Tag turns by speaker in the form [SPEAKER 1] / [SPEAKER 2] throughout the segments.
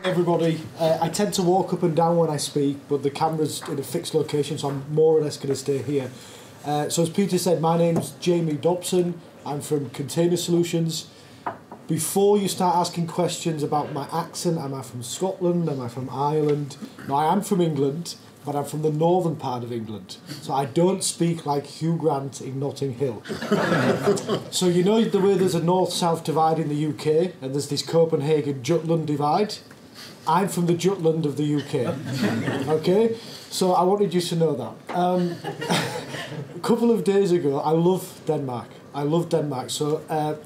[SPEAKER 1] Everybody, I tend to walk up and down when I speak, but the camera's in a fixed location, so I'm more or less going to stay here. So as Peter said, my name's Jamie Dobson. I'm from Container Solutions. Before you start asking questions about my accent, am I from Scotland, am I from Ireland? No, I am from England, but I'm from the northern part of England. So I don't speak like Hugh Grant in Notting Hill. So you know the way there's a north-south divide in the UK, and there's this Copenhagen-Jutland divide? I'm from the Jutland of the UK. Okay? So I wanted you to know that. A couple of days ago, I love Denmark. I love Denmark. So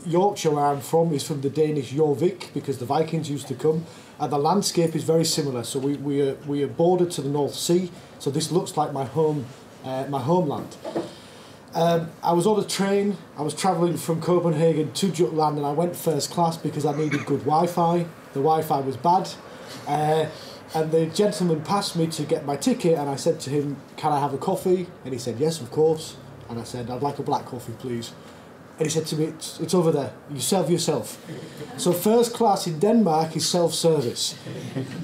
[SPEAKER 1] Yorkshire, where I'm from, is from the Danish Jorvik, because the Vikings used to come. And the landscape is very similar. So we are bordered to the North Sea. So this looks like my homeland. I was on a train. I was travelling from Copenhagen to Jutland, and I went first class because I needed good Wi-Fi. The Wi-Fi was bad. And the gentleman passed me to get my ticket, and I said to him, "Can I have a coffee?" And he said, "Yes, of course." And I said, "I'd like a black coffee, please." And he said to me, it's over there. You serve yourself. So first class in Denmark is self-service.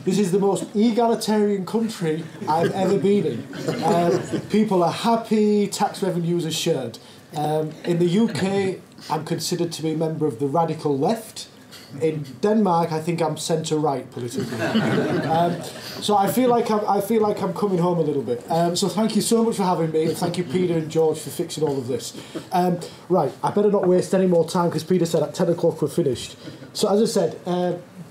[SPEAKER 1] This is the most egalitarian country I've ever been in. People are happy, tax revenues are shared. In the UK, I'm considered to be a member of the radical left. In Denmark, I think I'm centre-right politically. So I feel like I'm coming home a little bit. So thank you so much for having me, and thank you, Peter and George, for fixing all of this. Right, I better not waste any more time because Peter said at 10 o'clock we're finished. So as I said,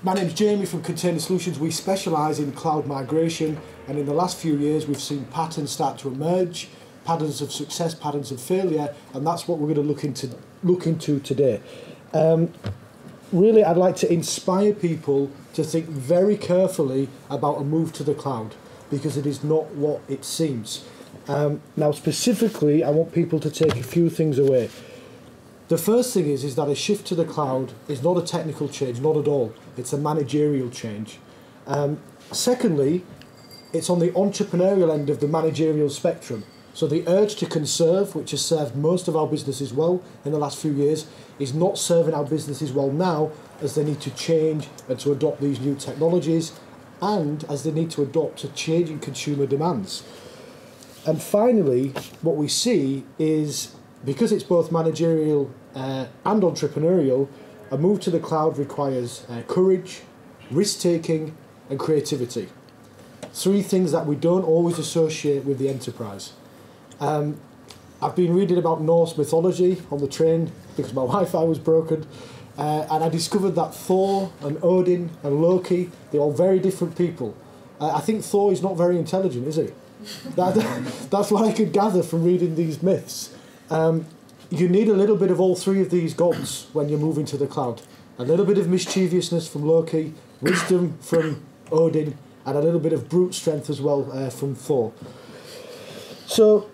[SPEAKER 1] my name's Jamie from Container Solutions. We specialise in cloud migration, and in the last few years we've seen patterns start to emerge, patterns of success, patterns of failure, and that's what we're going to look into today. Really, I'd like to inspire people to think very carefully about a move to the cloud, because it is not what it seems. Now, specifically, I want people to take a few things away. The first thing is that a shift to the cloud is not a technical change, not at all. It's a managerial change. Secondly, it's on the entrepreneurial end of the managerial spectrum. So the urge to conserve, which has served most of our businesses well in the last few years, is not serving our businesses well now, as they need to change and to adopt these new technologies, and as they need to adopt to changing consumer demands. And finally, what we see is, because it's both managerial and entrepreneurial, a move to the cloud requires courage, risk-taking, and creativity. Three things that we don't always associate with the enterprise. I've been reading about Norse mythology on the train because my Wi-Fi was broken, and I discovered that Thor and Odin and Loki, they're all very different people. I think Thor is not very intelligent, is he? That's what I could gather from reading these myths. You need a little bit of all three of these gods when you're moving to the cloud. A little bit of mischievousness from Loki, wisdom from Odin, and a little bit of brute strength as well from Thor. So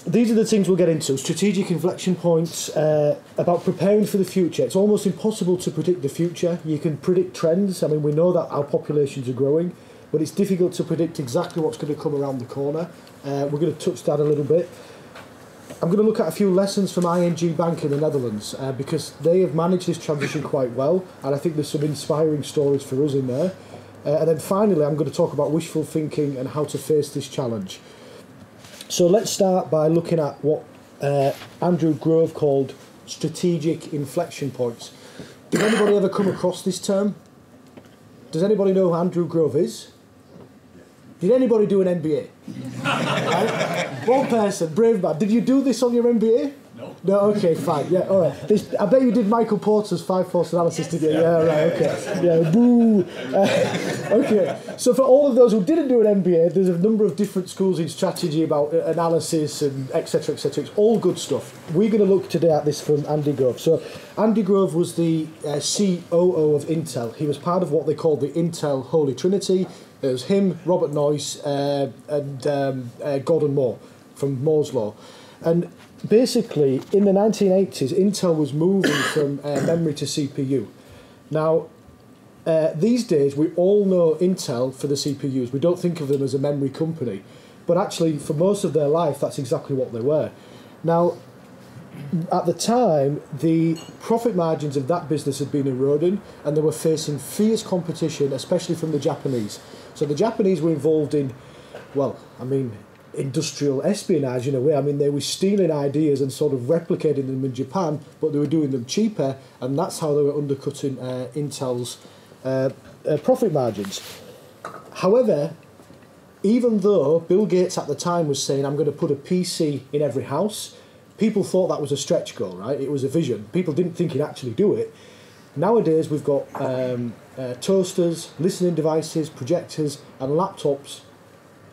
[SPEAKER 1] these are the things we'll get into. Strategic inflection points, about preparing for the future. It's almost impossible to predict the future. You can predict trends. I mean, we know that our populations are growing, but it's difficult to predict exactly what's going to come around the corner. We're going to touch that a little bit. I'm going to look at a few lessons from ING Bank in the Netherlands, because they have managed this transition quite well, and I think there's some inspiring stories for us in there. And then finally, I'm going to talk about wishful thinking and how to face this challenge. So let's start by looking at what Andrew Grove called strategic inflection points. Did anybody ever come across this term? Does anybody know who Andrew Grove is? Did anybody do an MBA? Right? One person, brave man. Did you do this on your MBA? No. No, okay, fine. Yeah, all right. I bet you did Michael Porter's 5-force analysis, did you? Yeah, right, okay. Yeah, boo. Okay, so for all of those who didn't do an MBA, there's a number of different schools in strategy about analysis and et cetera, et cetera. It's all good stuff. We're going to look today at this from Andy Grove. So Andy Grove was the COO of Intel. He was part of what they called the Intel Holy Trinity. It was him, Robert Noyce, and Gordon Moore from Moore's Law. And basically, in the 1980s, Intel was moving from memory to CPU. Now, these days, we all know Intel for the CPUs. We don't think of them as a memory company. But actually, for most of their life, that's exactly what they were. Now, at the time, the profit margins of that business had been eroding, and they were facing fierce competition, especially from the Japanese. So the Japanese were involved in, well, I mean, industrial espionage in a way. I mean, they were stealing ideas and sort of replicating them in Japan, but they were doing them cheaper, and that's how they were undercutting Intel's profit margins. However, even though Bill Gates at the time was saying, I'm going to put a PC in every house, people thought that was a stretch goal, right? It was a vision. People didn't think he'd actually do it. Nowadays, we've got toasters, listening devices, projectors, and laptops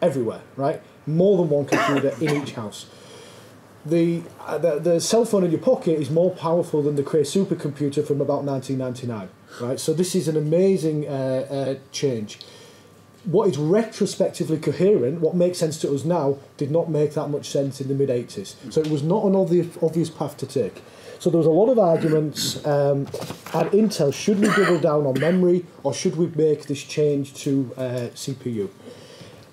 [SPEAKER 1] everywhere, right? More than one computer in each house. The cell phone in your pocket is more powerful than the Cray supercomputer from about 1999, right? So this is an amazing change. What is retrospectively coherent, what makes sense to us now, did not make that much sense in the mid-80s. So it was not an obvious path to take. So there was a lot of arguments at Intel, should we double down on memory, or should we make this change to CPU?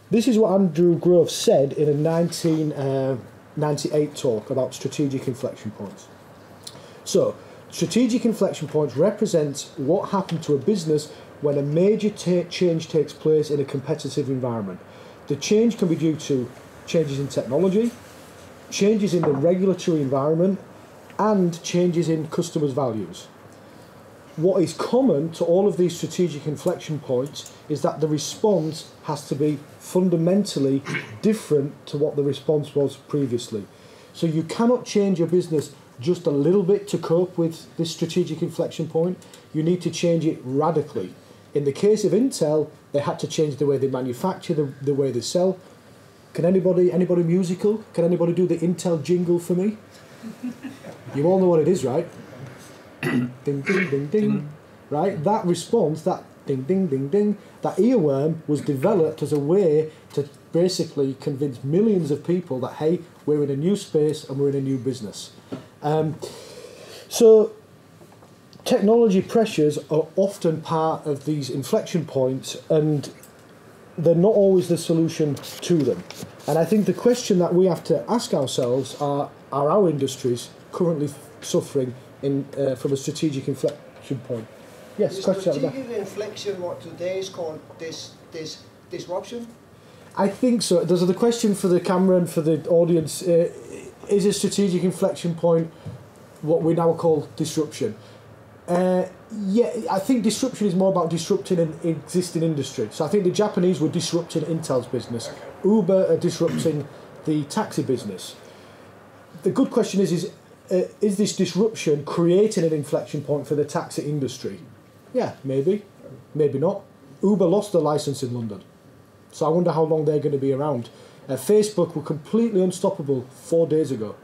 [SPEAKER 1] This is what Andrew Grove said in a 1998 talk about strategic inflection points. So, strategic inflection points represent what happened to a business when a major change takes place in a competitive environment. The change can be due to changes in technology, changes in the regulatory environment, and changes in customers' values. What is common to all of these strategic inflection points is that the response has to be fundamentally different to what the response was previously. So you cannot change your business just a little bit to cope with this strategic inflection point. You need to change it radically. In the case of Intel, they had to change the way they manufacture, the way they sell. Can anybody musical? Can anybody do the Intel jingle for me? You all know what it is, right? Ding, ding, ding, ding. Right? That response, that ding, ding, ding, ding, that earworm was developed as a way to basically convince millions of people that, hey, we're in a new space and we're in a new business. So technology pressures are often part of these inflection points, and they're not always the solution to them. And I think the question that we have to ask ourselves are our industries currently suffering from a strategic inflection point? Yes,
[SPEAKER 2] is
[SPEAKER 1] question.
[SPEAKER 2] Strategic inflection what today is called disruption?
[SPEAKER 1] I think so. There's the question for the camera and for the audience. Is a strategic inflection point what we now call disruption? Yeah, I think disruption is more about disrupting an existing industry. So I think the Japanese were disrupting Intel's business. Uber are disrupting the taxi business. The good question is this disruption creating an inflection point for the taxi industry? Yeah, maybe. Maybe not. Uber lost their license in London. So I wonder how long they're going to be around. Facebook were completely unstoppable 4 days ago.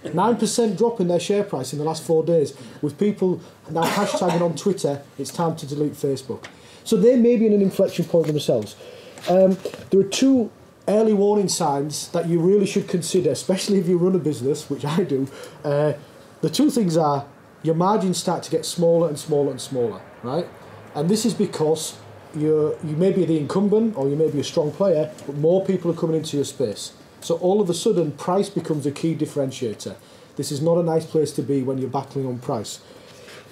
[SPEAKER 1] 9% drop in their share price in the last 4 days, with people now hashtagging on Twitter, it's time to delete Facebook. So they may be in an inflection point themselves. There are two early warning signs that you really should consider, especially if you run a business, which I do. The two things are your margins start to get smaller and smaller and smaller, right? And this is because you may be the incumbent or you may be a strong player, but more people are coming into your space. So all of a sudden, price becomes a key differentiator. This is not a nice place to be when you're battling on price.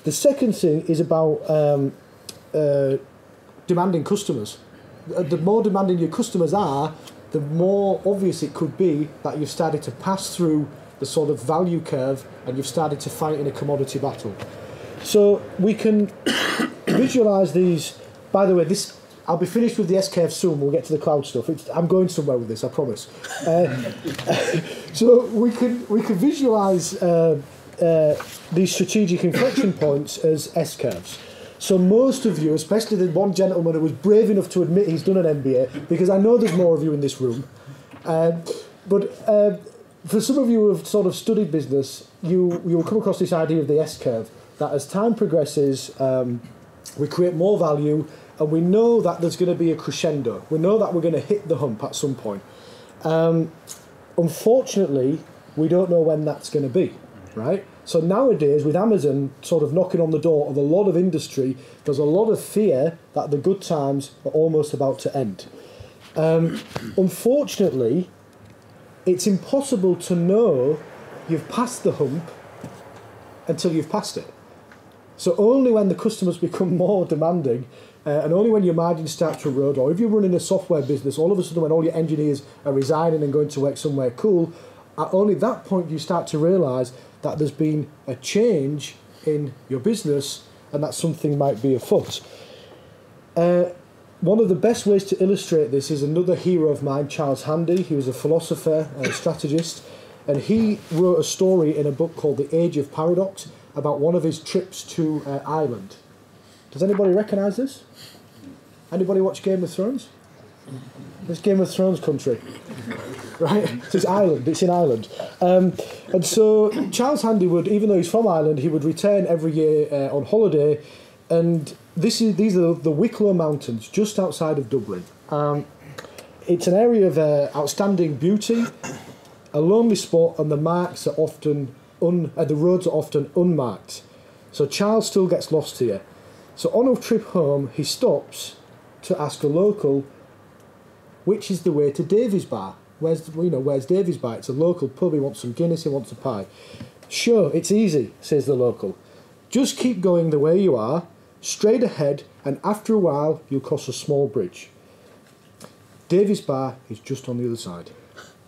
[SPEAKER 1] The second thing is about demanding customers. The more demanding your customers are, the more obvious it could be that you've started to pass through the sort of value curve and you've started to fight in a commodity battle. So we can visualize these. By the way, I'll be finished with the SKF soon. We'll get to the cloud stuff. I'm going somewhere with this, I promise. So we can visualize these strategic inflection points as S-curves. So most of you, especially the one gentleman who was brave enough to admit he's done an MBA, because I know there's more of you in this room, but for some of you who have sort of studied business, you will come across this idea of the S-curve, that as time progresses, we create more value, and we know that there's going to be a crescendo. We know that we're going to hit the hump at some point. Unfortunately, we don't know when that's going to be, right? So nowadays, with Amazon sort of knocking on the door of a lot of industry, there's a lot of fear that the good times are almost about to end. Unfortunately, it's impossible to know you've passed the hump until you've passed it. So only when the customers become more demanding, and only when your margins start to erode, or if you're running a software business, all of a sudden when all your engineers are resigning and going to work somewhere cool, at only that point you start to realise that there's been a change in your business and that something might be afoot. One of the best ways to illustrate this is another hero of mine, Charles Handy. He was a philosopher and a strategist, and he wrote a story in a book called The Age of Paradox about one of his trips to Ireland. Does anybody recognise this? Anybody watch Game of Thrones? It's Game of Thrones country, right? It's Ireland. It's in Ireland, and so Charles Handy would, even though he's from Ireland, he would return every year on holiday, and these are the Wicklow Mountains, just outside of Dublin. It's an area of outstanding beauty, a lonely spot, and the marks are often the roads are often unmarked. So Charles still gets lost here. So on a trip home, he stops to ask a local, which is the way to Davy's Bar? Where's Davy's Bar? It's a local pub. He wants some Guinness. He wants a pie. Sure, it's easy, says the local. Just keep going the way you are, straight ahead, and after a while, you'll cross a small bridge. Davy's Bar is just on the other side.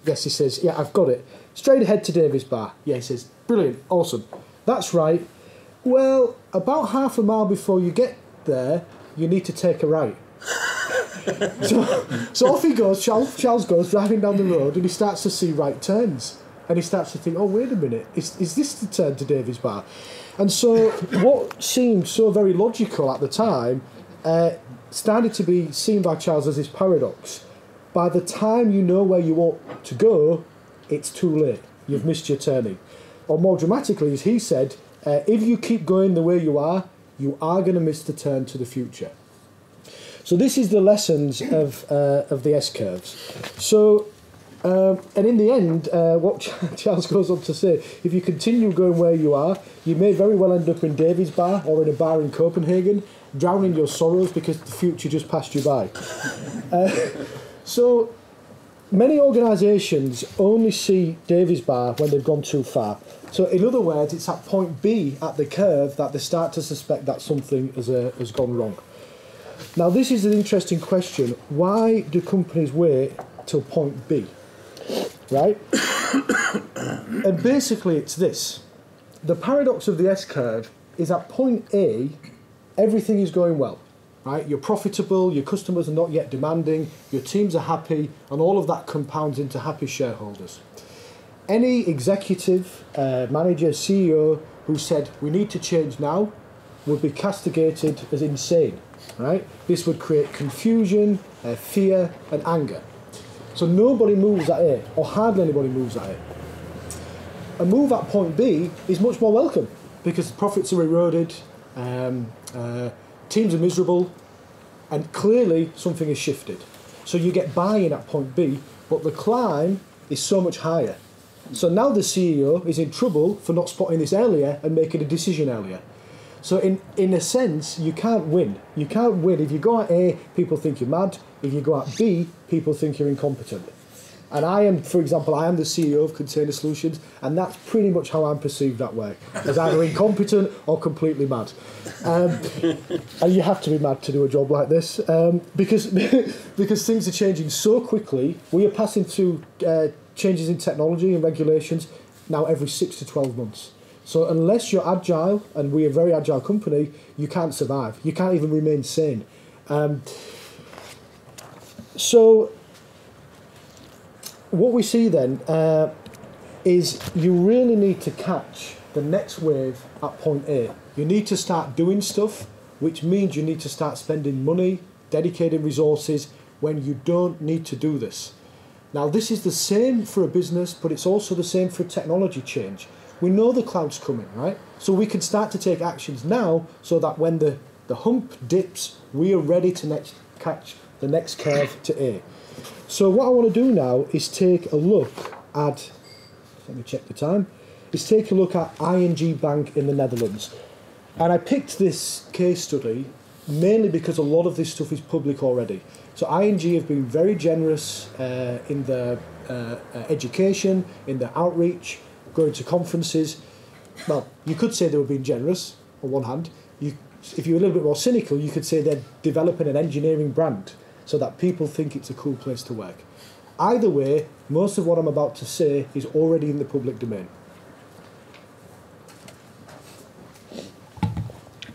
[SPEAKER 1] Yes, he says, yeah, I've got it. Straight ahead to Davy's Bar. Yeah, he says, brilliant, awesome. That's right. Well, about half a mile before you get there, you need to take a right. so off he goes. Charles goes driving down the road, and he starts to see right turns, and he starts to think, oh, wait a minute, is this the turn to Davy's Bar? And so what seemed so very logical at the time started to be seen by Charles as this paradox. By the time you know where you ought to go, it's too late. You've missed your turning. Or more dramatically, as he said, if you keep going the way you are going to miss the turn to the future. So this is the lessons of the S-curves. So, and in the end, what Charles goes on to say, if you continue going where you are, you may very well end up in Davy's Bar or in a bar in Copenhagen, drowning your sorrows because the future just passed you by. So many organisations only see Davy's Bar when they've gone too far. So in other words, it's at point B at the curve that they start to suspect that something has gone wrong. Now this is an interesting question. Why do companies wait till point B? Right? And basically it's this. The paradox of the S-curve is at point A, everything is going well. Right? You're profitable, your customers are not yet demanding, your teams are happy, and all of that compounds into happy shareholders. Any executive, manager, CEO who said, we need to change now, would be castigated as insane. Right? This would create confusion, fear, and anger. So nobody moves at A, or hardly anybody moves at A. A move at point B is much more welcome, because profits are eroded, teams are miserable, and clearly something has shifted. So you get buy-in at point B, but the climb is so much higher. So now the CEO is in trouble for not spotting this earlier and making a decision earlier. So in a sense, you can't win. You can't win. If you go at A, people think you're mad. If you go at B, people think you're incompetent. And I am, for example, I am the CEO of Container Solutions, and that's pretty much how I'm perceived that way, as either incompetent or completely mad. And you have to be mad to do a job like this, because things are changing so quickly. We are passing through changes in technology and regulations now every 6 to 12 months. So unless you're agile, and we're a very agile company, you can't survive. You can't even remain sane. So what we see then is you really need to catch the next wave at point A. You need to start doing stuff, which means you need to start spending money, dedicating resources when you don't need to do this. Now this is the same for a business, but it's also the same for technology change. We know the cloud's coming, right? So we can start to take actions now so that when the hump dips, we are ready to catch the next curve to A. So what I want to do now is take a look at, let me check the time, is take a look at ING Bank in the Netherlands. And I picked this case study mainly because a lot of this stuff is public already. So ING have been very generous in their education, in their outreach. going to conferences. Well, you could say they were being generous on one hand. If you're a little bit more cynical, you could say they're developing an engineering brand so that people think it's a cool place to work. Either way, most of what I'm about to say is already in the public domain.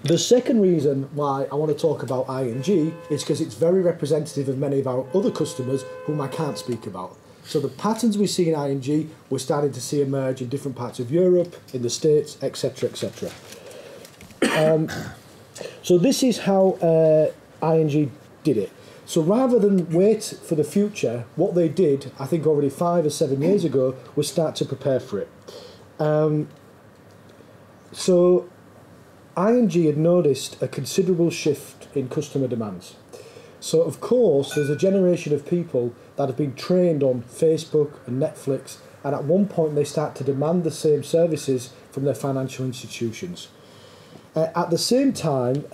[SPEAKER 1] The second reason why I want to talk about ING is because it's very representative of many of our other customers whom I can't speak about. So the patterns we see in ING, we're starting to see emerge in different parts of Europe, in the States, etc., etc. So this is how ING did it. So rather than wait for the future, what they did, I think already 5 or 7 years ago, was start to prepare for it. So ING had noticed a considerable shift in customer demands. So of course there's a generation of people that have been trained on Facebook and Netflix, and at one point they start to demand the same services from their financial institutions. At the same time,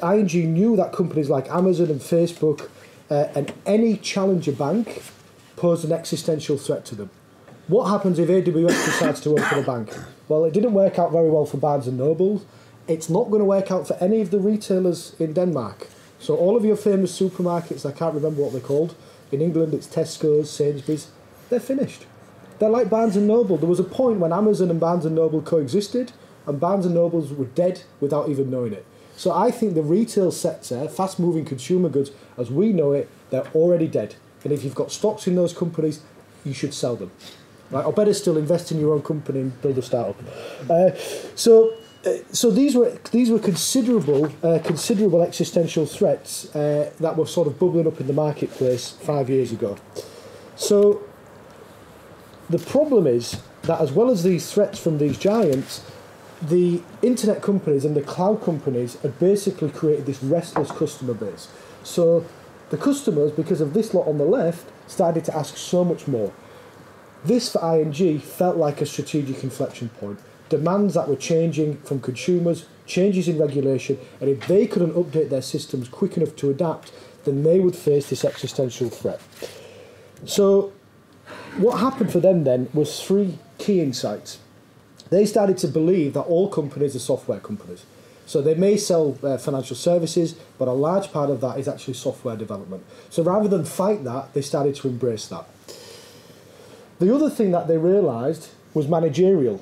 [SPEAKER 1] ING knew that companies like Amazon and Facebook and any challenger bank posed an existential threat to them. What happens if AWS decides to open a bank? Well, it didn't work out very well for Barnes & Noble. It's not going to work out for any of the retailers in Denmark. So all of your famous supermarkets, I can't remember what they're called. In England, it's Tesco's, Sainsbury's. They're finished. They're like Barnes & Noble. There was a point when Amazon and Barnes & Noble coexisted, and Barnes & Nobles were dead without even knowing it. So I think the retail sector, fast-moving consumer goods, as we know it, they're already dead. And if you've got stocks in those companies, you should sell them. Right? Or better still, invest in your own company and build a startup. So these were considerable existential threats that were sort of bubbling up in the marketplace 5 years ago. So the problem is that as well as these threats from these giants, the internet companies and the cloud companies had basically created this restless customer base. So the customers, because of this lot on the left, started to ask so much more. This, for ING, felt like a strategic inflection point. Demands that were changing from consumers, changes in regulation, and if they couldn't update their systems quick enough to adapt, then they would face this existential threat. So what happened for them then was 3 key insights. They started to believe that all companies are software companies. So they may sell financial services, but a large part of that is actually software development. So rather than fight that, they started to embrace that. The other thing that they realised was managerial.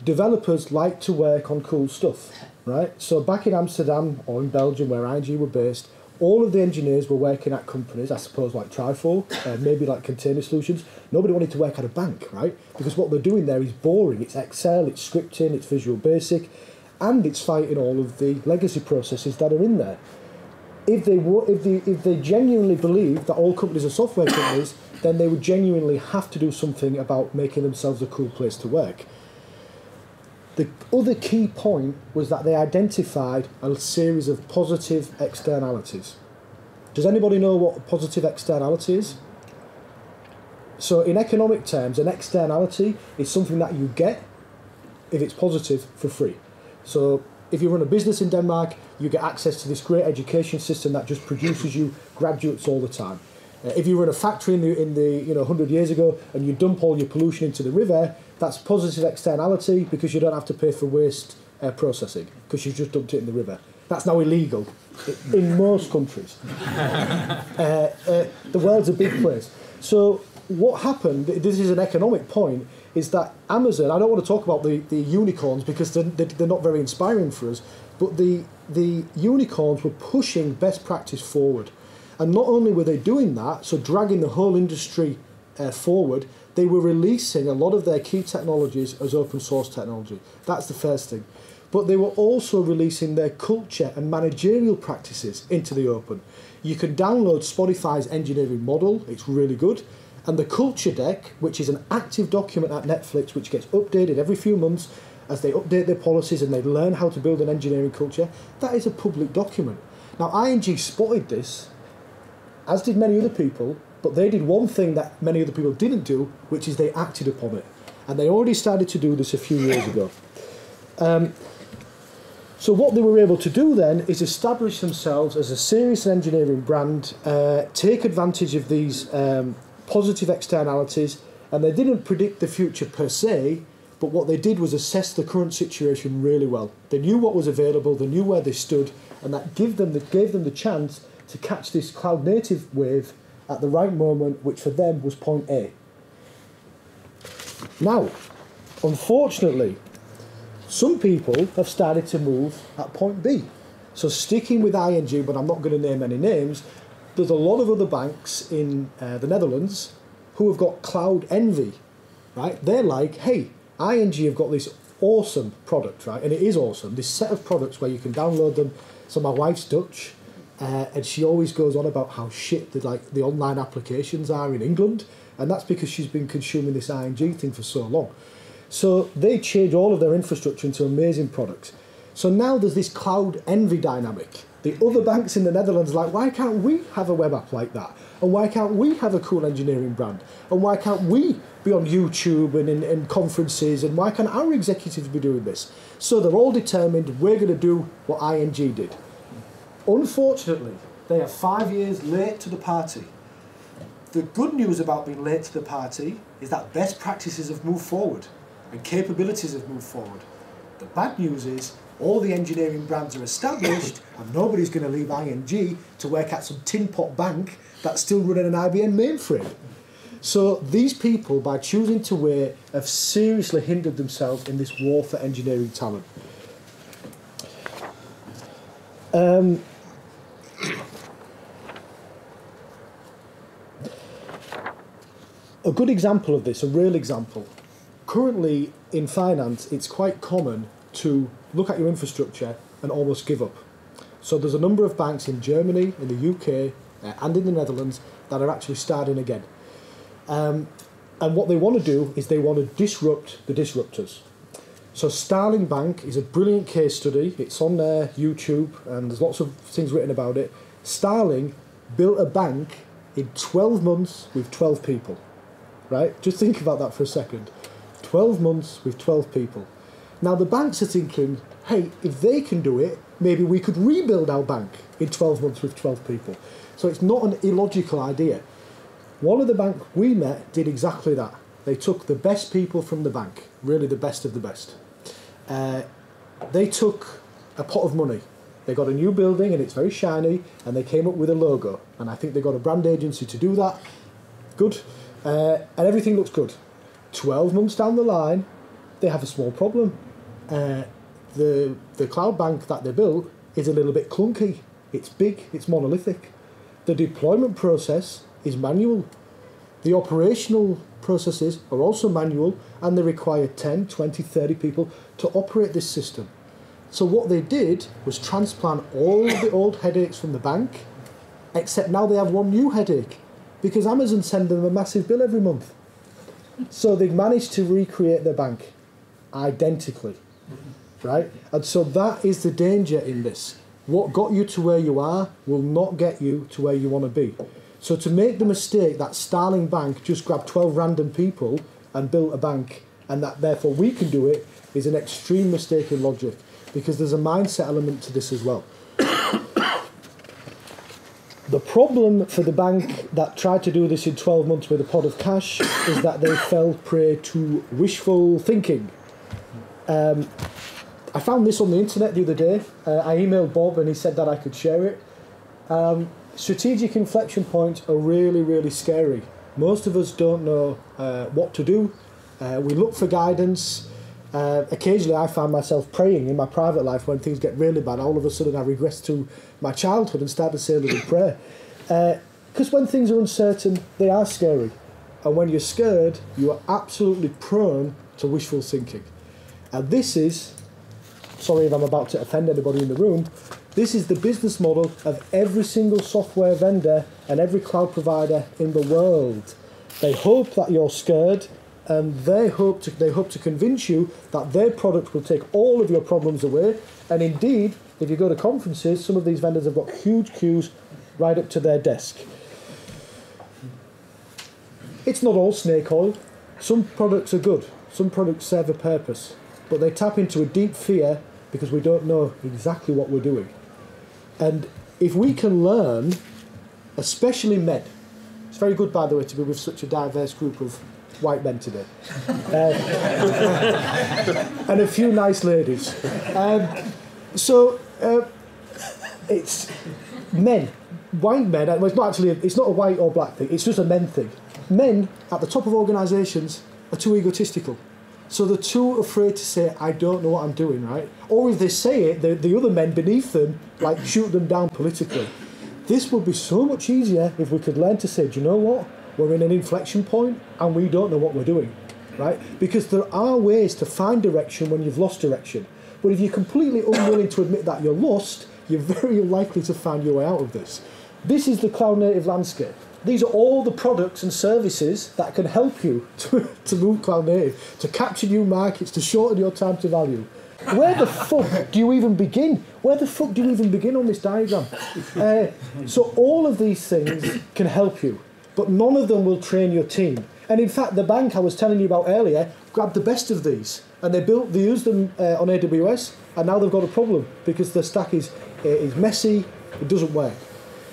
[SPEAKER 1] Developers like to work on cool stuff, right? So back in Amsterdam or in Belgium, where ING were based, all of the engineers were working at companies, I suppose, like Trifork, maybe like Container Solutions. Nobody wanted to work at a bank, right? Because what they're doing there is boring. It's Excel, it's scripting, it's Visual Basic, and it's fighting all of the legacy processes that are in there. If they genuinely believed that all companies are software companies, then they would genuinely have to do something about making themselves a cool place to work. The other key point was that they identified a series of positive externalities. Does anybody know what a positive externality is? So in economic terms, an externality is something that you get, if it's positive, for free. So if you run a business in Denmark, you get access to this great education system that just produces you graduates all the time. If you run a factory in the 100 years ago and you dump all your pollution into the river, that's positive externality because you don't have to pay for waste processing because you've just dumped it in the river. That's now illegal in most countries. The world's a big place. So what happened, this is an economic point, is that Amazon, I don't want to talk about the unicorns because they're not very inspiring for us, but the unicorns were pushing best practice forward. And not only were they doing that, so dragging the whole industry forward, they were releasing a lot of their key technologies as open source technology. That's the first thing. But they were also releasing their culture and managerial practices into the open. You can download Spotify's engineering model, it's really good. And the culture deck, which is an active document at Netflix, which gets updated every few months as they update their policies and they learn how to build an engineering culture, that is a public document. Now, ING spotted this, as did many other people, but they did one thing that many other people didn't do, which is they acted upon it. And they already started to do this a few years ago. So what they were able to do then is establish themselves as a serious engineering brand, take advantage of these positive externalities, And they didn't predict the future per se, but what they did was assess the current situation really well. They knew what was available, they knew where they stood, and that gave them the chance to catch this cloud native wave at the right moment, which for them was point A. Now, unfortunately, some people have started to move at point B. So sticking with ING, but I'm not going to name any names, there's a lot of other banks in the Netherlands who have got cloud envy, right? They're like, hey, ING have got this awesome product, right? And it is awesome, this set of products where you can download them. So my wife's Dutch, and she always goes on about how shit the online applications are in England, and that's because she's been consuming this ING thing for so long. So they change all of their infrastructure into amazing products. So now there's this cloud envy dynamic. The other banks in the Netherlands are like, why can't we have a web app like that? And why can't we have a cool engineering brand? And why can't we be on YouTube and in conferences? And why can't our executives be doing this? So they're all determined, we're going to do what ING did. Unfortunately, they are 5 years late to the party. The good news about being late to the party is that best practices have moved forward and capabilities have moved forward. The bad news is all the engineering brands are established and nobody's going to leave ING to work at some tin pot bank that's still running an IBM mainframe. So these people, by choosing to wait, have seriously hindered themselves in this war for engineering talent. A good example of this, a real example. Currently in finance, it's quite common to look at your infrastructure and almost give up. So there's a number of banks in Germany, in the UK, and in the Netherlands that are actually starting again. And what they want to do is they want to disrupt the disruptors. So Starling Bank is a brilliant case study. It's on YouTube and there's lots of things written about it. Starling built a bank in 12 months with 12 people. Right? Just think about that for a second. 12 months with 12 people. Now the banks are thinking, hey, if they can do it, maybe we could rebuild our bank in 12 months with 12 people. So it's not an illogical idea. One of the banks we met did exactly that. They took the best people from the bank, really the best of the best. They took a pot of money. They got a new building and it's very shiny, and they came up with a logo. And I think they got a brand agency to do that. Good. And everything looks good. 12 months down the line, they have a small problem. The cloud bank that they built is a little bit clunky. It's big, it's monolithic. The deployment process is manual. The operational processes are also manual, and they require 10, 20, 30 people to operate this system. So what they did was transplant all of the old headaches from the bank, except now they have one new headache, because Amazon send them a massive bill every month. So they've managed to recreate their bank identically, right? And so that is the danger in this. What got you to where you are will not get you to where you want to be. So to make the mistake that Starling Bank just grabbed 12 random people and built a bank, and that therefore we can do it, is an extreme mistake in logic, because there's a mindset element to this as well. The problem for the bank that tried to do this in 12 months with a pot of cash is that they fell prey to wishful thinking. I found this on the internet the other day. I emailed Bob and he said that I could share it. Strategic inflection points are really, really scary. Most of us don't know what to do. We look for guidance. Occasionally I find myself praying in my private life when things get really bad. All of a sudden I regress to my childhood and start to say a little prayer. Because when things are uncertain, they are scary. And when you're scared, you are absolutely prone to wishful thinking. And this is, sorry if I'm about to offend anybody in the room, this is the business model of every single software vendor and every cloud provider in the world. They hope that you're scared, and they hope to convince you that their product will take all of your problems away. And indeed, if you go to conferences, some of these vendors have got huge queues right up to their desk. It's not all snake oil. Some products are good. Some products serve a purpose. But they tap into a deep fear because we don't know exactly what we're doing. And if we can learn, especially men, it's very good, by the way, to be with such a diverse group of white men today. And a few nice ladies. It's men, white men, well, it's not a white or black thing, it's just a men thing. Men at the top of organisations are too egotistical. So they're too afraid to say, I don't know what I'm doing, right? Or if they say it, the other men beneath them, like, shoot them down politically. This would be so much easier if we could learn to say, do you know what? We're in an inflection point and we don't know what we're doing, right? Because there are ways to find direction when you've lost direction. But if you're completely unwilling to admit that you're lost, you're very unlikely to find your way out of this. This is the cloud native landscape. These are all the products and services that can help you to move cloud native, to capture new markets, to shorten your time to value. Where the fuck do you even begin? Where the fuck do you even begin on this diagram? So all of these things can help you, but none of them will train your team. And in fact, the bank I was telling you about earlier grabbed the best of these, and they used them on AWS, and now they've got a problem because the stack is messy, it doesn't work.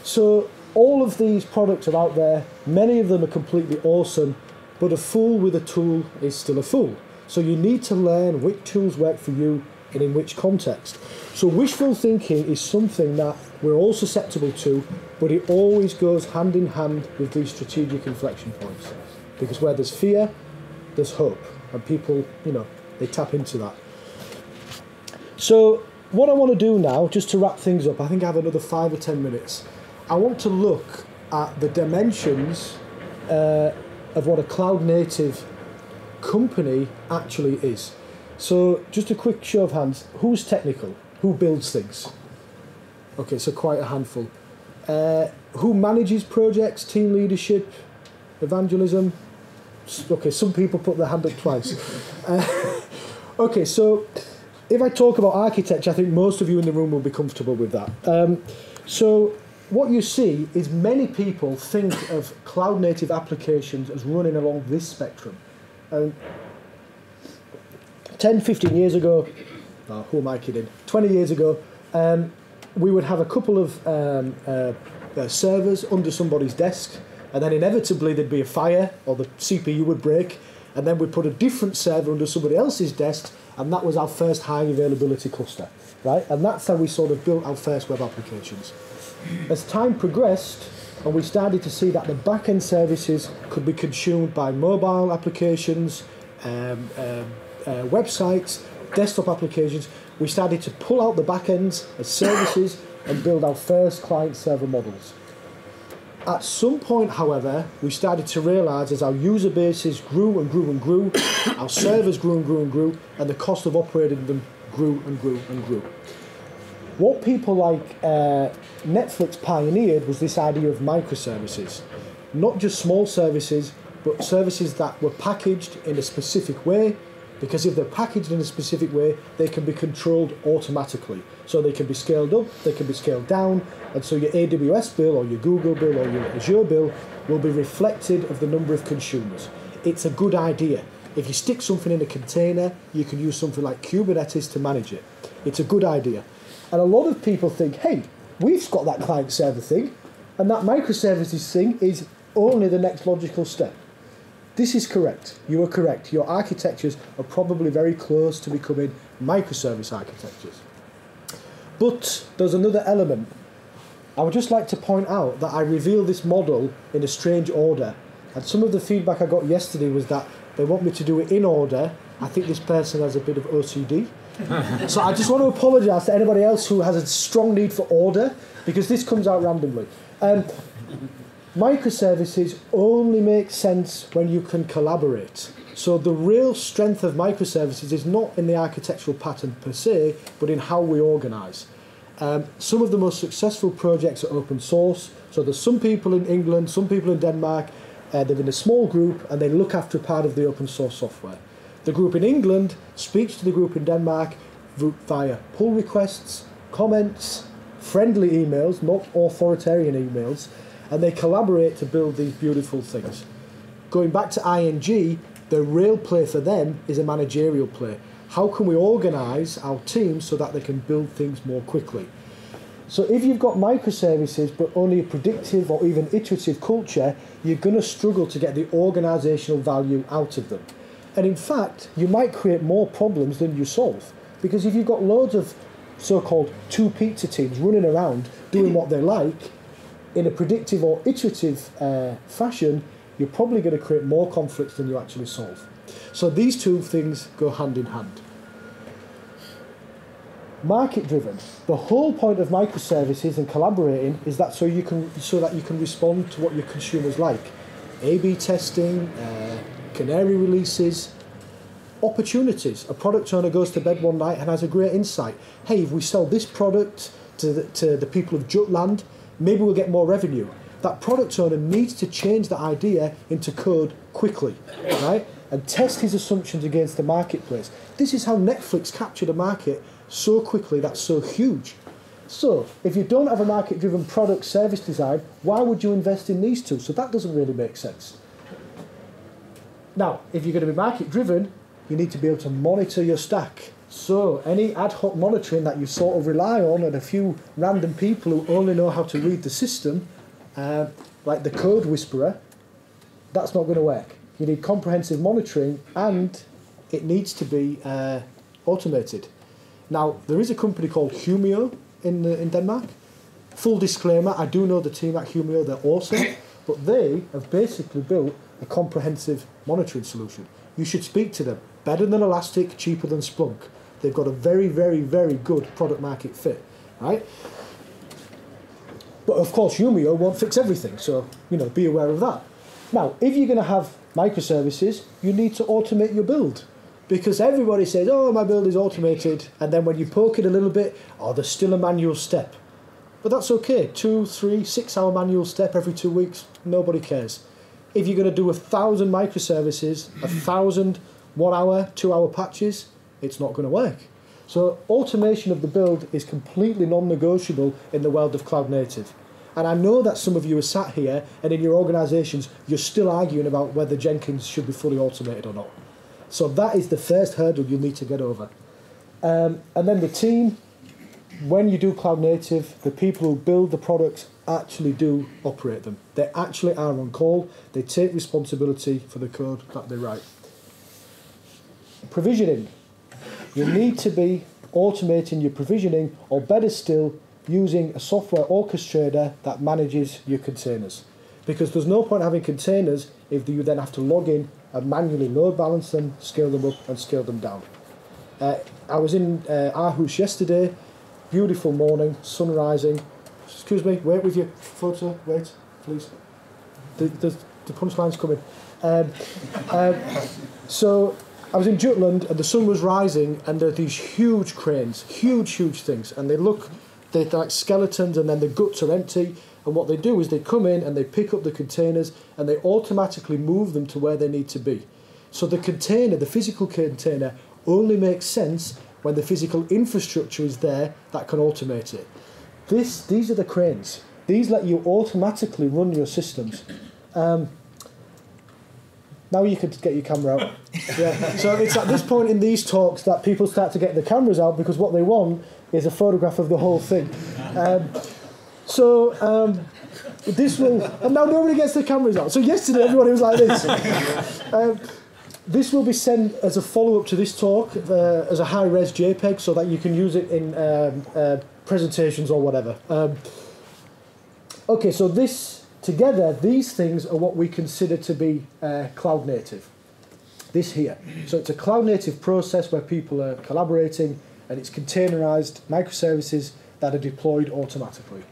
[SPEAKER 1] So all of these products are out there, many of them are completely awesome, but a fool with a tool is still a fool. So you need to learn which tools work for you and in which context. So wishful thinking is something that we're all susceptible to, but it always goes hand in hand with these strategic inflection points. Because where there's fear, there's hope. And people, they tap into that. So what I want to do now, just to wrap things up, I think I have another 5 or 10 minutes. I want to look at the dimensions of what a cloud native company actually is. So just a quick show of hands, who's technical? Who builds things? Okay, so quite a handful. Who manages projects, team leadership, evangelism? Okay, some people put their hand up twice. Okay, so if I talk about architecture, I think most of you in the room will be comfortable with that. So what you see is many people think of cloud native applications as running along this spectrum. 10, 15 years ago, oh, who am I kidding? 20 years ago, we would have a couple of servers under somebody's desk, and then inevitably there'd be a fire, or the CPU would break, and then we'd put a different server under somebody else's desk, and that was our first high availability cluster, right? And that's how we sort of built our first web applications. As time progressed, and we started to see that the back-end services could be consumed by mobile applications, websites, desktop applications, we started to pull out the back-ends as services and build our first client-server models. At some point, however, we started to realise as our user bases grew and grew and grew, our servers grew and grew and grew, and the cost of operating them grew and grew and grew. What people like Netflix pioneered was this idea of microservices. Not just small services, but services that were packaged in a specific way, because if they're packaged in a specific way, they can be controlled automatically. So they can be scaled up, they can be scaled down, and so your AWS bill or your Google bill or your Azure bill will be reflected of the number of consumers. It's a good idea. If you stick something in a container, you can use something like Kubernetes to manage it. It's a good idea. And a lot of people think, hey, we've got that client-server thing, and that microservices thing is only the next logical step. This is correct. You are correct. Your architectures are probably very close to becoming microservice architectures. But there's another element. I would just like to point out that I revealed this model in a strange order. And some of the feedback I got yesterday was that they want me to do it in order. I think this person has a bit of OCD. So I just want to apologise to anybody else who has a strong need for order, because this comes out randomly. Microservices only make sense when you can collaborate. So the real strength of microservices is not in the architectural pattern per se, but in how we organise. Some of the most successful projects are open source. So there's some people in England, some people in Denmark, they're in a small group and they look after part of the open source software. The group in England speaks to the group in Denmark via pull requests, comments, friendly emails, not authoritarian emails, and they collaborate to build these beautiful things. Going back to ING, the real play for them is a managerial play. How can we organise our teams so that they can build things more quickly? So if you've got microservices but only a predictive or even iterative culture, you're going to struggle to get the organisational value out of them. And in fact, you might create more problems than you solve. Because if you've got loads of so-called two pizza teams running around doing what they like in a predictive or iterative fashion, you're probably going to create more conflicts than you actually solve. So these two things go hand in hand. Market-driven. The whole point of microservices and collaborating is that so that you can respond to what your consumers like. A/B testing, canary releases, opportunities. A product owner goes to bed one night and has a great insight. Hey, if we sell this product to the people of Jutland, maybe we'll get more revenue. That product owner needs to change the idea into code quickly, right? And test his assumptions against the marketplace. This is how Netflix captured a market so quickly, that's so huge. So, if you don't have a market-driven product service design, why would you invest in these two? So that doesn't really make sense. Now, if you're going to be market-driven, you need to be able to monitor your stack. So, any ad hoc monitoring that you sort of rely on and a few random people who only know how to read the system, like the code whisperer, that's not going to work. You need comprehensive monitoring and it needs to be automated. Now, there is a company called Humio in Denmark. Full disclaimer, I do know the team at Humio, they're awesome, but they have basically built a comprehensive monitoring solution. You should speak to them. Better than Elastic, cheaper than Splunk. They've got a very, very, very good product market fit, right? But of course, Humio won't fix everything, so, be aware of that. Now, if you're going to have microservices, you need to automate your build. Because everybody says, oh, my build is automated, and then when you poke it a little bit, oh, there's still a manual step. But that's okay, 2, 3, 6 hour manual step every 2 weeks, nobody cares. If you're going to do 1,000 microservices, 1,000 1 hour, 2 hour patches, it's not going to work. So automation of the build is completely non-negotiable in the world of cloud native. And I know that some of you are sat here and in your organisations, you're still arguing about whether Jenkins should be fully automated or not. So that is the first hurdle you need to get over. And then the team, when you do cloud native, the people who build the products actually do operate them. They actually are on call. They take responsibility for the code that they write. Provisioning. You need to be automating your provisioning, or better still, using a software orchestrator that manages your containers. Because there's no point having containers if you then have to log in and manually load balance them, scale them up and scale them down. I was in Aarhus yesterday, beautiful morning, sun rising. Excuse me, wait with your photo, wait, please. The punchline's coming. So I was in Jutland and the sun was rising and there are these huge cranes, huge things, and they're like skeletons and then the guts are empty. And what they do is they come in and they pick up the containers and they automatically move them to where they need to be. So the container, the physical container, only makes sense when the physical infrastructure is there that can automate it. These are the cranes. These let you automatically run your systems. Now you could get your camera out. Yeah. So it's at this point in these talks that people start to get the cameras out because what they want is a photograph of the whole thing. This will, and now nobody gets the cameras out. So yesterday everybody was like this. This will be sent as a follow-up to this talk as a high-res JPEG so that you can use it in presentations or whatever. Okay, so together, these things are what we consider to be cloud native. This here. So it's a cloud native process where people are collaborating and it's containerized microservices that are deployed automatically.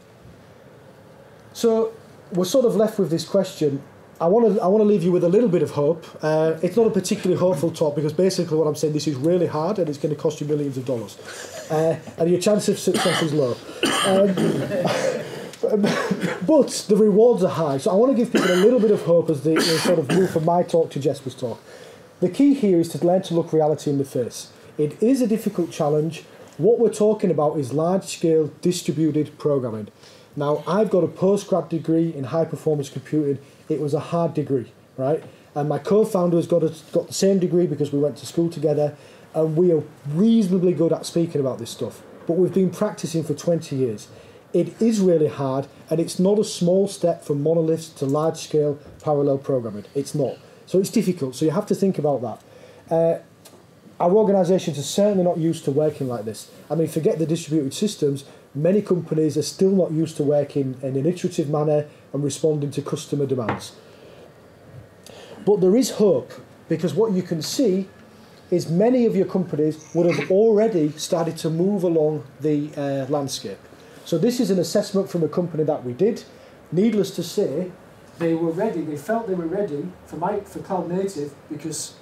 [SPEAKER 1] So we're sort of left with this question. I want to leave you with a little bit of hope. It's not a particularly hopeful talk because basically what I'm saying, this is really hard and it's going to cost you millions of dollars. And your chance of success is low. But the rewards are high. So I want to give people a little bit of hope as they sort of move from my talk to Jesper's talk. The key here is to learn to look reality in the face. It is a difficult challenge. What we're talking about is large-scale distributed programming. Now, I've got a postgrad degree in high-performance computing. It was a hard degree, right? And my co-founder has got the same degree because we went to school together, and we are reasonably good at speaking about this stuff. But we've been practicing for 20 years. It is really hard, and it's not a small step from monoliths to large-scale parallel programming. It's not. So it's difficult, so you have to think about that. Our organisations are certainly not used to working like this. I mean, forget the distributed systems, many companies are still not used to working in an iterative manner and responding to customer demands. But there is hope, because what you can see is many of your companies would have already started to move along the landscape. So this is an assessment from a company that we did. Needless to say, they were ready, they felt they were ready for cloud native because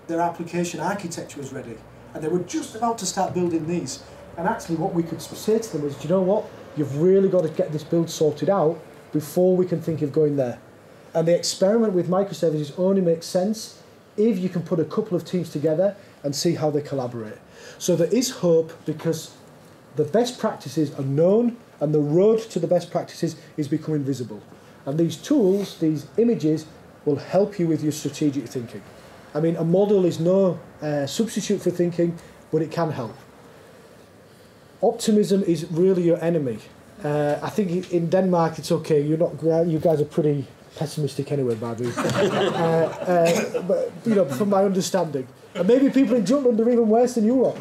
[SPEAKER 1] their application architecture was ready. And they were just about to start building these. And actually what we could say to them is, do you know what? You've really got to get this build sorted out before we can think of going there. And the experiment with microservices only makes sense if you can put a couple of teams together and see how they collaborate. So there is hope, because the best practices are known and the road to the best practices is becoming visible. And these tools, these images, will help you with your strategic thinking. I mean, a model is no substitute for thinking, but it can help. Optimism is really your enemy. I think in Denmark it's okay. You guys are pretty pessimistic anyway, Barbie. But you know, from my understanding, and maybe people in Jutland are even worse than you are.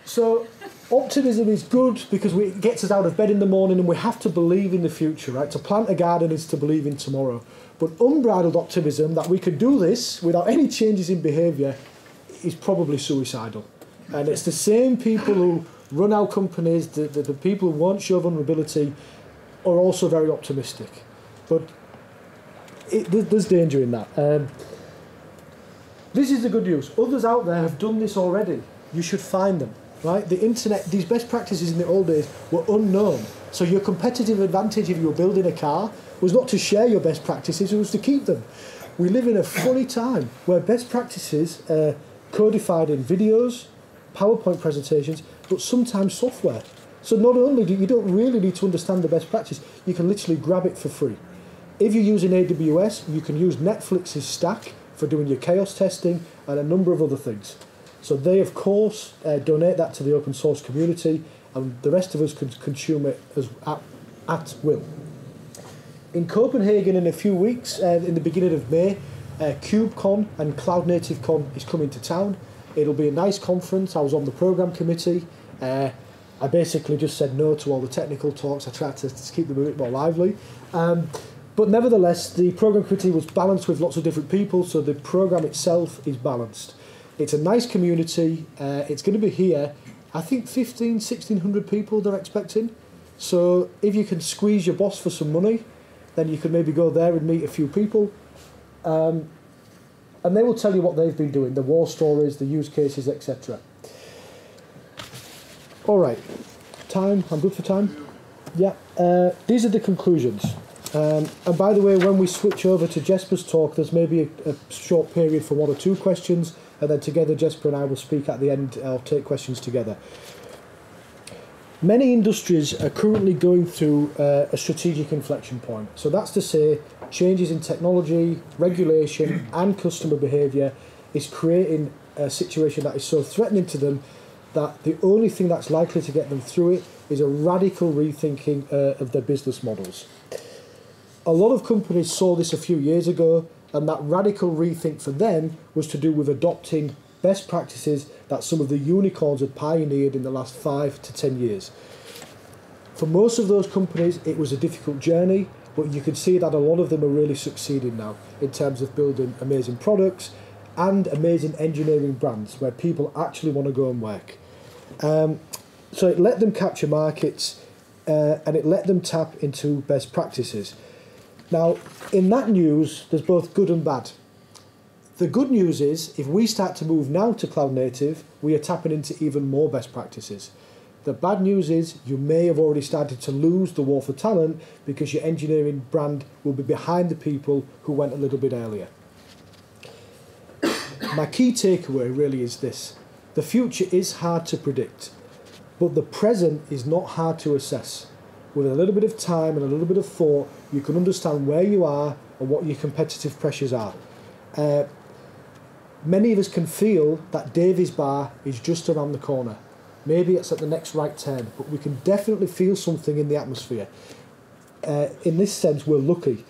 [SPEAKER 1] So optimism is good because it gets us out of bed in the morning, and we have to believe in the future, right? To plant a garden is to believe in tomorrow. But unbridled optimism that we could do this without any changes in behaviour is probably suicidal. And it's the same people who run our companies, the people who won't show vulnerability, are also very optimistic. But there's danger in that. This is the good news. Others out there have done this already. You should find them. Right? The internet, these best practices in the old days were unknown. So your competitive advantage if you were building a car was not to share your best practices, it was to keep them. We live in a funny time where best practices are codified in videos, PowerPoint presentations, but sometimes software. So not only do you don't really need to understand the best practice, you can literally grab it for free. If you're using AWS, you can use Netflix's stack for doing your chaos testing and a number of other things. So they, of course, donate that to the open source community, and the rest of us can consume it at will. In Copenhagen in a few weeks, in the beginning of May, KubeCon and Cloud Native Con is coming to town. It'll be a nice conference. I was on the program committee. I basically just said no to all the technical talks. I tried to keep them a bit more lively. But nevertheless, the program committee was balanced with lots of different people, so the program itself is balanced. It's a nice community. It's going to be here. I think 1,600 people they're expecting. So if you can squeeze your boss for some money, then you can maybe go there and meet a few people. And they will tell you what they've been doing, the war stories, the use cases, etc. All right. Time. I'm good for time? Yeah. These are the conclusions. And by the way, when we switch over to Jesper's talk, there's maybe a short period for 1 or 2 questions, and then together Jesper and I will speak at the end. I'll take questions together. Many industries are currently going through a strategic inflection point. So that's to say, changes in technology, regulation and customer behaviour is creating a situation that is so threatening to them that the only thing that's likely to get them through it is a radical rethinking of their business models. A lot of companies saw this a few years ago, and that radical rethink for them was to do with adopting best practices that some of the unicorns had pioneered in the last 5 to 10 years. For most of those companies, it was a difficult journey, but you can see that a lot of them are really succeeding now in terms of building amazing products and amazing engineering brands where people actually want to go and work. So it let them capture markets and it let them tap into best practices. Now, in that news, there's both good and bad. The good news is, if we start to move now to cloud native, we are tapping into even more best practices. The bad news is, you may have already started to lose the war for talent because your engineering brand will be behind the people who went a little bit earlier. My key takeaway really is this. The future is hard to predict, but the present is not hard to assess. With a little bit of time and a little bit of thought, you can understand where you are and what your competitive pressures are. Many of us can feel that Davies Bar is just around the corner. Maybe it's at the next right turn, but we can definitely feel something in the atmosphere. In this sense, we're lucky.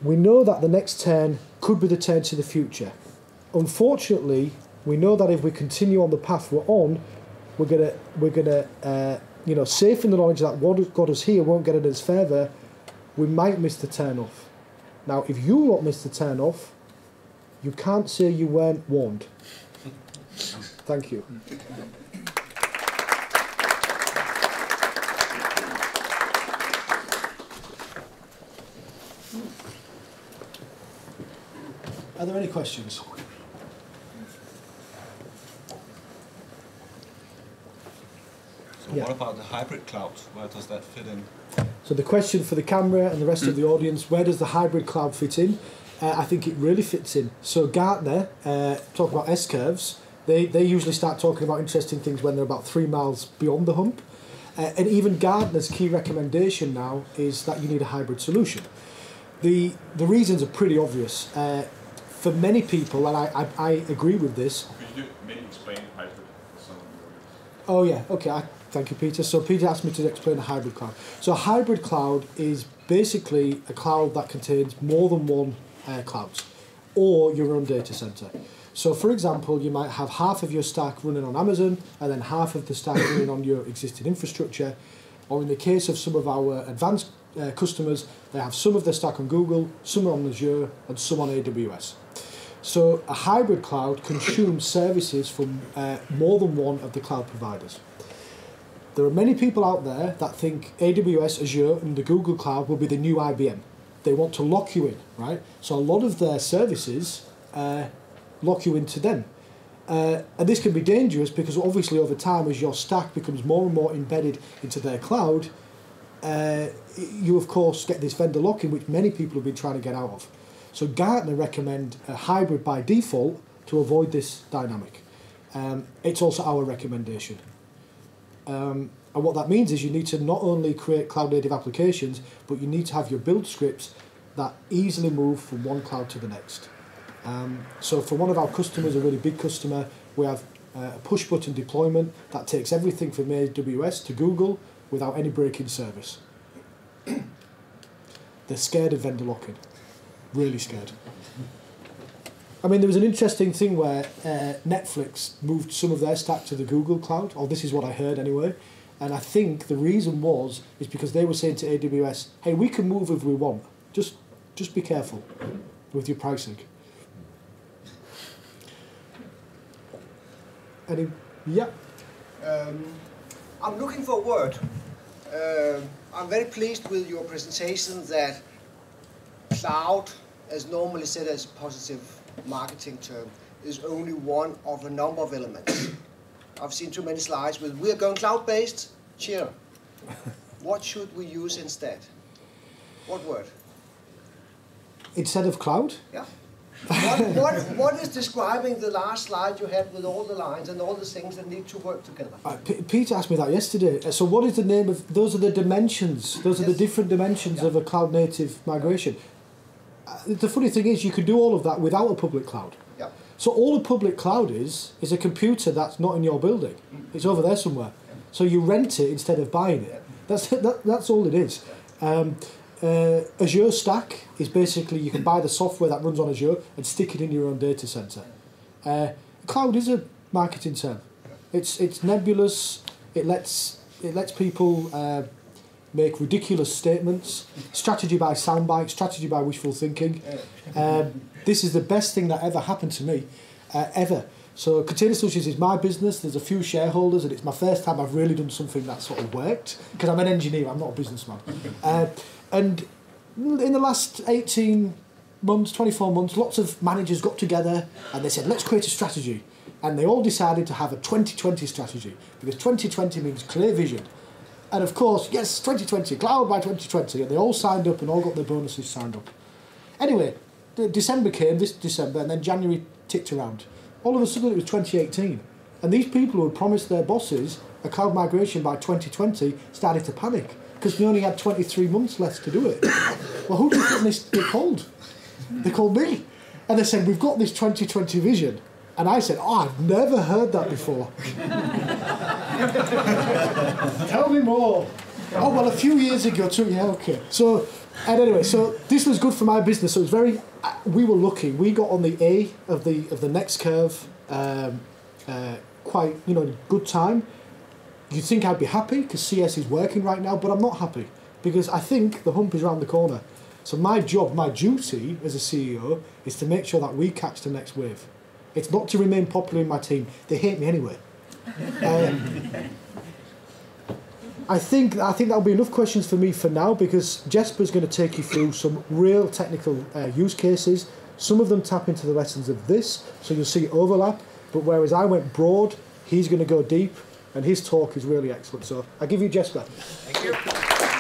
[SPEAKER 1] We know that the next turn could be the turn to the future. Unfortunately, we know that if we continue on the path we're on, we're gonna safe in the knowledge that what got us here won't get us further. We might miss the turn off. Now, if you lot miss the turn off, you can't say you weren't warned. Thank you. Are there any questions?
[SPEAKER 3] So what about the hybrid cloud? Where does that fit in?
[SPEAKER 1] So the question for the camera and the rest of the audience, where does the hybrid cloud fit in? I think it really fits in. So Gartner, talk about S-curves, they usually start talking about interesting things when they're about 3 miles beyond the hump. And even Gartner's key recommendation now is that you need a hybrid solution. The reasons are pretty obvious. For many people, and I agree with this.
[SPEAKER 4] Could you maybe explain hybrid for some of the audience?
[SPEAKER 1] Oh yeah, okay, thank you, Peter. So Peter asked me to explain a hybrid cloud. So a hybrid cloud is basically a cloud that contains more than one clouds, or your own data center. So for example, you might have half of your stack running on Amazon, and then half of the stack running on your existing infrastructure. Or in the case of some of our advanced customers, they have some of their stack on Google, some on Azure, and some on AWS. So a hybrid cloud consumes services from more than one of the cloud providers. There are many people out there that think AWS, Azure, and the Google Cloud will be the new IBM. They want to lock you in, right? So a lot of their services lock you into them. And this can be dangerous because obviously over time, as your stack becomes more and more embedded into their cloud, you of course get this vendor lock-in, which many people have been trying to get out of. So Gartner recommend a hybrid by default to avoid this dynamic. It's also our recommendation. And what that means is you need to not only create cloud-native applications, but you need to have your build scripts that easily move from one cloud to the next. So for one of our customers, a really big customer, we have a push-button deployment that takes everything from AWS to Google without any break-in service. They're scared of vendor lock-in. Really scared. I mean, there was an interesting thing where Netflix moved some of their stack to the Google Cloud, or this is what I heard anyway, and I think the reason is because they were saying to AWS, hey, we can move if we want, just be careful with your pricing. Yeah?
[SPEAKER 2] I'm looking for a word. I'm very pleased with your presentation that cloud, as normally said as a positive marketing term, is only one of a number of elements. I've seen too many slides with, we're going cloud-based, cheer. What should we use instead? What word?
[SPEAKER 1] Instead of cloud?
[SPEAKER 2] Yeah. What is describing the last slide you had with all the lines and all the things that need to work together?
[SPEAKER 1] Peter asked me that yesterday. So what is the name of, those are the dimensions, those are the different dimensions of a cloud native migration. The funny thing is you can do all of that without a public cloud.
[SPEAKER 2] Yeah.
[SPEAKER 1] So all a public cloud is a computer that's not in your building. It's over there somewhere. So you rent it instead of buying it. That's all it is. Azure Stack is basically you can buy the software that runs on Azure and stick it in your own data center. Cloud is a marketing term. It's nebulous. It lets people make ridiculous statements. Strategy by soundbite. Strategy by wishful thinking. This is the best thing that ever happened to me, ever. So Container Solutions is my business. There's a few shareholders, and it's my first time I've really done something that sort of worked because I'm an engineer. I'm not a businessman. And in the last 18 months, 24 months, lots of managers got together and they said, let's create a strategy. And they all decided to have a 2020 strategy because 2020 means clear vision. And of course, yes, 2020, cloud by 2020. And they all signed up and all got their bonuses signed up. Anyway, December came, this December, and then January ticked around. All of a sudden it was 2018. And these people who had promised their bosses a cloud migration by 2020 started to panic because they only had 23 months left to do it. Well, who do you think they called? They called me. And they said, we've got this 2020 vision. And I said, oh, I've never heard that before. Tell me more. Oh, well, a few years ago too, yeah, okay. So, and anyway, so this was good for my business. So it was very, we were lucky. We got on the A of the next curve quite, good time. You'd think I'd be happy because CS is working right now, but I'm not happy because I think the hump is around the corner. So my job, my duty as a CEO is to make sure that we catch the next wave. It's not to remain popular in my team. They hate me anyway. I think that'll be enough questions for me for now because Jesper's going to take you through some real technical use cases. Some of them tap into the lessons of this, so you'll see overlap. But whereas I went broad, he's going to go deep, and his talk is really excellent. So I give you Jesper.
[SPEAKER 2] Thank you.